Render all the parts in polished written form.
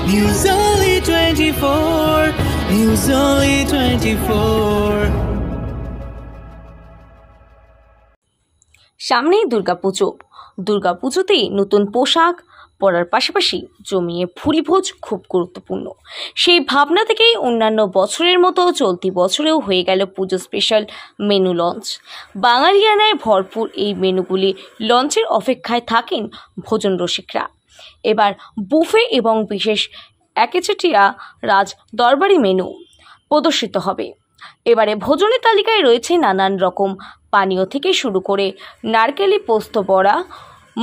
News Only 24. News Only 24. সামনেই দুর্গাপুজো। দুর্গাপুজোতেই নতুন পোশাক পরার পাশাপাশি জমিয়ে ভুরিভোজ খুব গুরুত্বপূর্ণ। সেই ভাবনা থেকেই অন্যান্য বছরের মতো চলতি বছরেও হয়ে গেল পুজো স্পেশাল মেনু লঞ্চ। বাঙালিয়ানায় ভরপুর এই মেনুগুলি লঞ্চের অপেক্ষায় থাকেন ভোজন রসিকরা। এবার বুফে এবং বিশেষ একচেটিয়া রাজ দরবারি মেনু প্রদর্শিত হবে। এবারে ভোজনের তালিকায় রয়েছে নানান রকম পানীয় থেকে শুরু করে নারকেলি পোস্ত বড়া,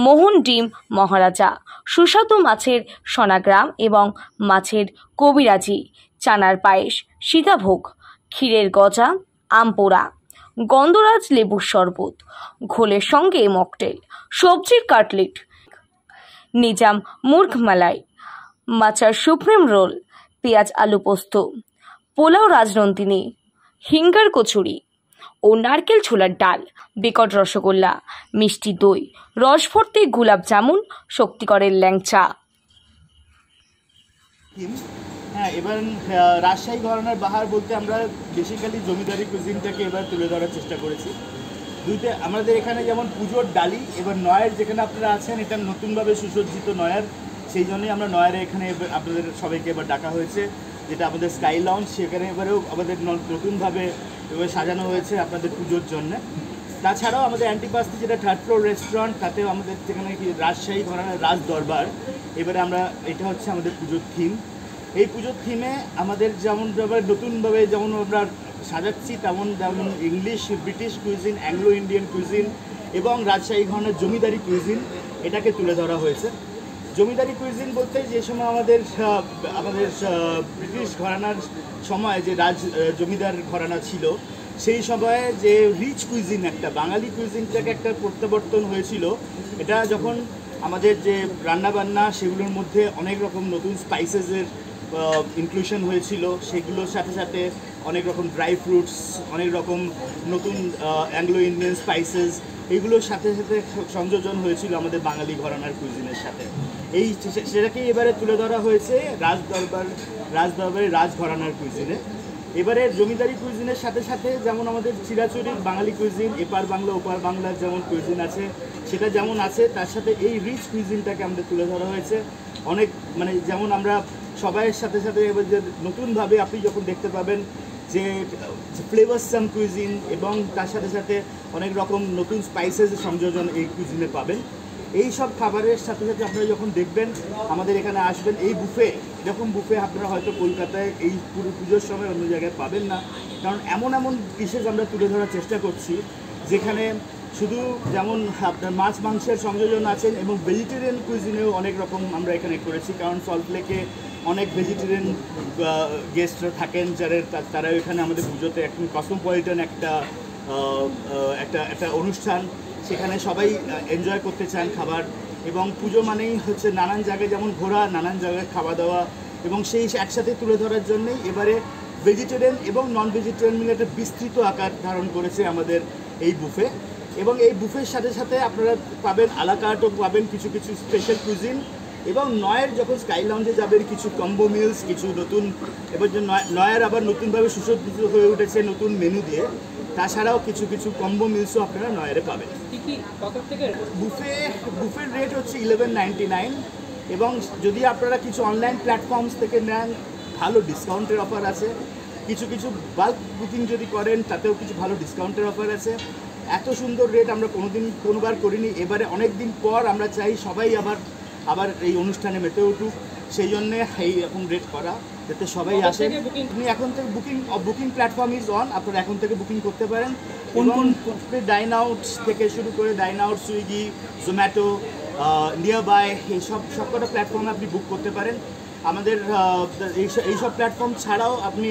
মোহন ডিম মহারাজা, সুস্বাদু মাছের সোনাগ্রাম এবং মাছের কবিরাজি, চানার পায়েস, সীতাভোগ, ক্ষীরের গজা, আম পোড়া, গন্ধরাজ লেবুর শরবত, ঘোলের সঙ্গে মকটেল, সবজির কাটলেট, নিজাম মুর্গ মালাই, মাচার সুপ্রিম রোল, পেঁয়াজ আলু পোস্ত, পোলাও রাজনন্দিনী, হিঙ্গার কচুরি ও নারকেল ছোলার ডাল, বিকট রসগোল্লা, মিষ্টি দই, রসভর্তি গোলাপ জামুন, শক্তিগড়ের ল্যাংচা। হ্যাঁ, এবার রাজশাহী ঘরানার বাহার বলতে আমরা বেসিক্যালি জমিদারি কুজিনটাকে এবার তুলে ধরার চেষ্টা করেছি। আমাদের এখানে যেমন পুজোর ডালি, এবার নয়ের যেখানে আপনারা আছেন এটা নতুনভাবে সুসজ্জিত নয়ার, সেই জন্যই আমরা নয়ারে এখানে আপনাদের সবাইকে এবার ডাকা হয়েছে, যেটা আমাদের স্কাই লঞ্চ, সেখানে এবারেও আমাদের নতুনভাবে এবার সাজানো হয়েছে আপনাদের পুজোর জন্য। তাছাড়াও আমাদের অ্যান্টিপাস্তি যেটা থার্ড ফ্লোর রেস্টুরেন্ট, তাতেও আমাদের যেখানে রাজশাহী ঘরানার রাজ দরবার, এবারে আমরা এটা হচ্ছে আমাদের পুজোর থিম। এই পুজোর থিমে আমাদের যেমন নতুনভাবে যেমন আমরা সাজাচ্ছি, যেমন English, British cuisine, Anglo Indian cuisine এবং রাজশাহী ঘরানার জমিদারি কুইজিন এটাকে তুলে ধরা হয়েছে। জমিদারি কুইজিন বলতে যে সময় আমাদের ব্রিটিশ ঘরানার সময় যে জমিদার ঘরানা ছিল, সেই সময়ে যে রিচ কুইজিন, একটা বাঙালি কুইজিনটাকে একটা প্রত্যাবর্তন হয়েছিল। এটা যখন আমাদের যে রান্নাবান্না সেগুলোর মধ্যে অনেক রকম নতুন স্পাইসেসের ইনক্লুশন হয়েছিল, সেগুলোর সাথে সাথে অনেক রকম ড্রাই ফ্রুটস, অনেক রকম নতুন অ্যাংলো ইন্ডিয়ান স্পাইসেস, এইগুলোর সাথে সাথে সংযোজন হয়েছিল আমাদের বাঙালি ঘরানার কুইজিনের সাথে। সেটাকেই এবারে তুলে ধরা হয়েছে রাজদরবারের রাজ ঘরানার কুইজিনে। এবারে জমিদারি কুইজিনের সাথে সাথে যেমন আমাদের চিরাচরির বাঙালি কুইজিন, এপার বাংলা ওপার বাংলার যেমন কুইজিন আছে সেটা যেমন আছে, তার সাথে এই রিচ কুইজিনটাকে আমাদের তুলে ধরা হয়েছে। অনেক যেমন আমরা সবাইয়ের সাথে সাথে এবার যে নতুনভাবে আপনি যখন দেখতে পাবেন যে ফ্লেভারসাম কুইজিন এবং তার সাথে সাথে অনেক রকম নতুন স্পাইসেস সংযোজন এই কুইজিনে পাবেন। এই সব খাবারের সাথে সাথে আপনারা যখন দেখবেন আমাদের এখানে আসবেন, এই বুফে, এরকম বুফে আপনারা হয়তো কলকাতায় এই পুরো পুজোর সময় অন্য জায়গায় পাবেন না, কারণ এমন ডিশেস আমরা তুলে ধরার চেষ্টা করছি যেখানে শুধু যেমন আপনার মাছ মাংসের সংযোজন আছেন এবং ভেজিটেরিয়ান কুইজিনেও অনেক রকম আমরা এখানে করেছি, কারণ সল্টলেকে অনেক ভেজিটেরিয়ান গেস্টরা থাকেন তারা এখানে আমাদের পুজোতে একদম কসমোপলিটন একটা অনুষ্ঠান, সেখানে সবাই এনজয় করতে চান খাবার। এবং পুজো মানেই হচ্ছে নানান জায়গায় যেমন ঘোরা, নানান জায়গায় খাওয়া দাওয়া, এবং সেই একসাথে তুলে ধরার জন্যই এবারে ভেজিটেরিয়ান এবং নন ভেজিটেরিয়ান মিলে একটা বিস্তৃত আকার ধারণ করেছে আমাদের এই বুফে। এবং এই বুফের সাথে সাথে আপনারা পাবেন আলাকার্টও পাবেন কিছু কিছু স্পেশাল কুইজিন, এবং নয়ের যখন স্কাই লঞ্চে যাবেন কিছু কম্বো মিলস, কিছু নতুন, এবার যে নয়ের আবার নতুনভাবে সুসজ্জিত হয়ে উঠেছে নতুন মেনু দিয়ে, তাছাড়াও কিছু কিছু কম্বো মিলসও আপনারা নয়ারে পাবেন। বুফের রেট হচ্ছে 1199, এবং যদি আপনারা কিছু অনলাইন প্ল্যাটফর্মস থেকে নেন ভালো ডিসকাউন্টের অফার আছে, কিছু কিছু বাল্ক বুকিং যদি করেন তাতেও কিছু ভালো ডিসকাউন্টের অফার আছে। এত সুন্দর রেট আমরা কোনোবার করিনি। এবারে অনেক দিন পর আমরা চাই সবাই আবার এই অনুষ্ঠানে মেতে উঠুক, সেই জন্যে এইরকম রেট করা, যাতে সবাই আসেন। আপনি এখন থেকে বুকিং প্ল্যাটফর্ম ইজ অন, আপনারা এখন থেকে বুকিং করতে পারেন। কোন ডাইন আউট থেকে শুরু করে dine out, Swiggy, Zomato, nearby, এই সবকটা প্ল্যাটফর্মে আপনি বুক করতে পারেন। আমাদের এইসব প্ল্যাটফর্ম ছাড়াও আপনি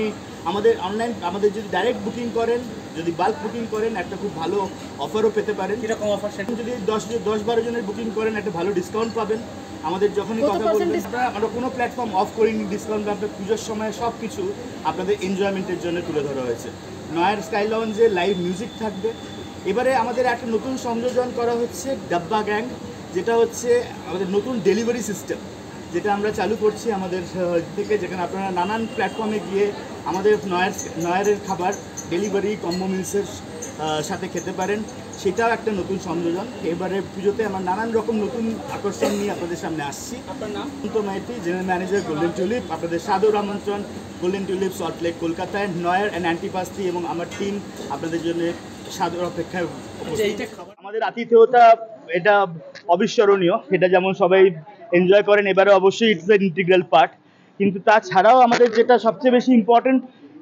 আমাদের যদি ডাইরেক্ট বুকিং করেন, যদি বাল্ক বুকিং করেন, একটা খুব ভালো অফারও পেতে পারেন। এরকম অফার যদি 10-12 জনের বুকিং করেন একটা ভালো ডিসকাউন্ট পাবেন। আমাদের যখনই কথা বলবেন, আমরা কোনো প্ল্যাটফর্ম অফ করিনি ডিসকাউন্ট, আপনার পুজোর সময় সব কিছু আপনাদের এনজয়মেন্টের জন্য তুলে ধরা হয়েছে। নয়ার স্কাই লঞ্চে লাইভ মিউজিক থাকবে। এবারে আমাদের একটা নতুন সংযোজন করা হচ্ছে ডাব্বা গ্যাং, যেটা হচ্ছে আমাদের নতুন ডেলিভারি সিস্টেম, যেটা আমরা চালু করছি আমাদের থেকে, যেখানে আপনারা নানান প্ল্যাটফর্মে গিয়ে আমাদের নয়ারের খাবার ডেলিভারি কম্বো মিলসের সাথে খেতে পারেন, সেটাও একটা নতুন সংযোজন। এবারে পুজোতে আমরা নানান রকম নতুন আকর্ষণ নিয়ে আপনাদের সামনে আসছি। আপনার নাম? Ananta Maiti, general manager golden tulip. আপনাদের সাদর আমন্ত্রণ গোল্ডেন টিউলিপ সল্টলেক কলকাতায়। নয়ার অ্যান্ড অ্যান্টিপাস্তি এবং আমার টিম আপনাদের জন্য সাদর অপেক্ষায়। আমাদের আতিথেয়তা এটা অবিস্মরণীয়, এটা যেমন সবাই এনজয় করেন, এবারে অবশ্যই ইটস দ্য ইন্টিগ্রাল পার্ট। কিন্তু তাছাড়াও আমাদের যেটা সবচেয়ে বেশি ইম্পর্টেন্ট,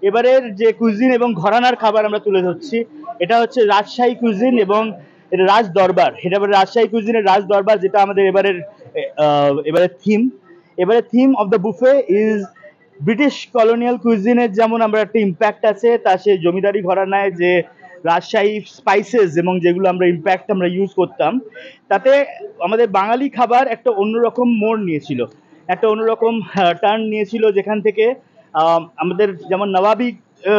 এবারের যে কুইজিন এবং ঘরানার খাবার আমরা তুলে ধরছি, এটা হচ্ছে রাজশাহী কুইজিন এবং এটা রাজ দরবার। এটা রাজশাহী কুইজিনের রাজ দরবার, যেটা আমাদের এবারের থিম। এবারে theme of the buffet is British colonial কুইজিনের যেমন আমরা একটা ইম্প্যাক্ট আছে, তা সে জমিদারি ঘরানায় যে রাজশাহী স্পাইসেস এবং যেগুলো আমরা ইম্প্যাক্ট আমরা ইউজ করতাম, তাতে আমাদের বাঙালি খাবার একটা অন্যরকম মোড় নিয়েছিল, একটা অন্যরকম টার্ন নিয়েছিল, যেখান থেকে আমাদের যেমন নবাবি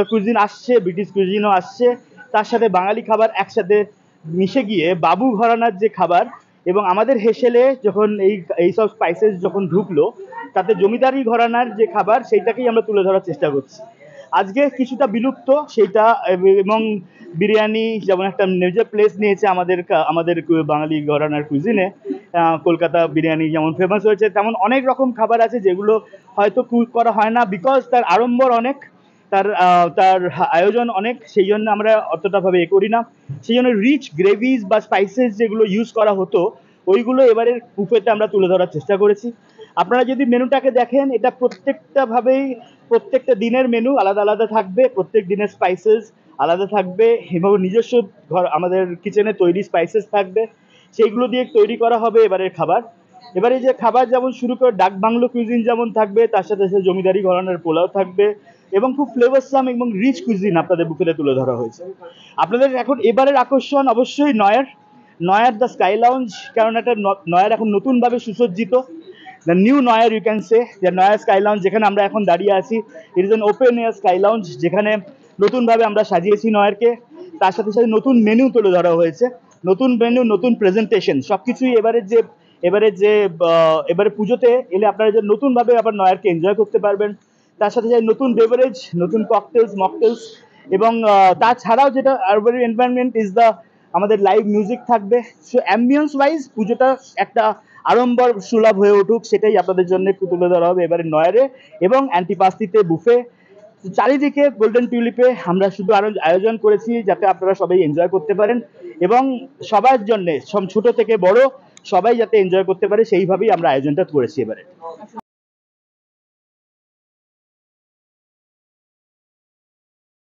কুইজিন আসছে, ব্রিটিশ কুইজিনও আসছে, তার সাথে বাঙালি খাবার একসাথে মিশে গিয়ে বাবু ঘরানার যে খাবার এবং আমাদের হেসেলে যখন এইসব স্পাইসেস যখন ঢুকলো, তাতে জমিদারি ঘরানার যে খাবার সেইটাকেই আমরা তুলে ধরার চেষ্টা করছি। আজকে কিছুটা বিলুপ্ত সেইটা, এবং বিরিয়ানি যেমন একটা মেজর প্লেস নিয়েছে আমাদের বাঙালি ঘরানার কুইজিনে। কলকাতা বিরিয়ানি যেমন ফেমাস হয়েছে, তেমন অনেক রকম খাবার আছে যেগুলো হয়তো কুক করা হয় না, বিকজ তার আড়ম্বর অনেক, তার আয়োজন অনেক, সেই জন্য আমরা অতটাভাবে করি না। সেই জন্য রিচ গ্রেভিজ বা স্পাইসেস যেগুলো ইউজ করা হতো, ওইগুলো এবারের বুফেতে আমরা তুলে ধরার চেষ্টা করেছি। আপনারা যদি মেনুটাকে দেখেন, এটা প্রত্যেকটা দিনের মেনু আলাদা আলাদা থাকবে, প্রত্যেক দিনের স্পাইসেস আলাদা থাকবে এবং নিজস্ব আমাদের কিচেনে তৈরি স্পাইসেস থাকবে, সেইগুলো দিয়ে তৈরি করা হবে এবারের খাবার। এবারে যে খাবার যেমন শুরু করে ডাক বাংলো কুইজিন যেমন থাকবে, তার সাথে সাথে জমিদারি ঘরানার পোলাও থাকবে এবং খুব ফ্লেভারসাম এবং রিচ কুইজিন আপনাদের বুফেতে তুলে ধরা হয়েছে। আপনাদের এখন এবারের আকর্ষণ অবশ্যই নয়ার দ্য স্কাই লাউঞ্জ, কারণ একটা নয়ার এখন নতুনভাবে সুসজ্জিত, the new Nayar you can say, the Nayar sky lounge, যেখানে আমরা এখন দাঁড়িয়ে আছি। It is an open air sky lounge, যেখানে নতুনভাবে আমরা সাজিয়েছি নয়ারকে। তার সাথে সাথে নতুন মেনু তুলে ধরা হয়েছে, নতুন মেনু, নতুন প্রেজেন্টেশন, সবকিছুই এবারে পুজোতে এলে আপনারা যে নতুনভাবে আবার নয়ারকে এনজয় করতে পারবেন। তার সাথে সাথে নতুন বেভারেজ, নতুন ককটেলস, মকটেলস, এবং তাছাড়াও যেটা আরবান এনভায়রনমেন্ট ইজ দ্য আমাদের লাইভ মিউজিক থাকবে। সো অ্যাম্বিয়েন্স ওয়াইজ পুজোটা একটা আড়ম্বর সুলভ হয়ে উঠুক, সেটাই আপনাদের জন্য একটু তুলে ধরা হবে এবারে নয়ারে এবং অ্যান্টিপাস্তিতে বুফে। চারিদিকে গোল্ডেন টিউলিপে আমরা শুধু আরো আয়োজন করেছি যাতে আপনারা সবাই এনজয় করতে পারেন এবং সবার জন্য ছোট থেকে বড় সবাই যাতে এনজয় করতে পারে, সেইভাবেই আমরা আয়োজনটা করেছি এবারে।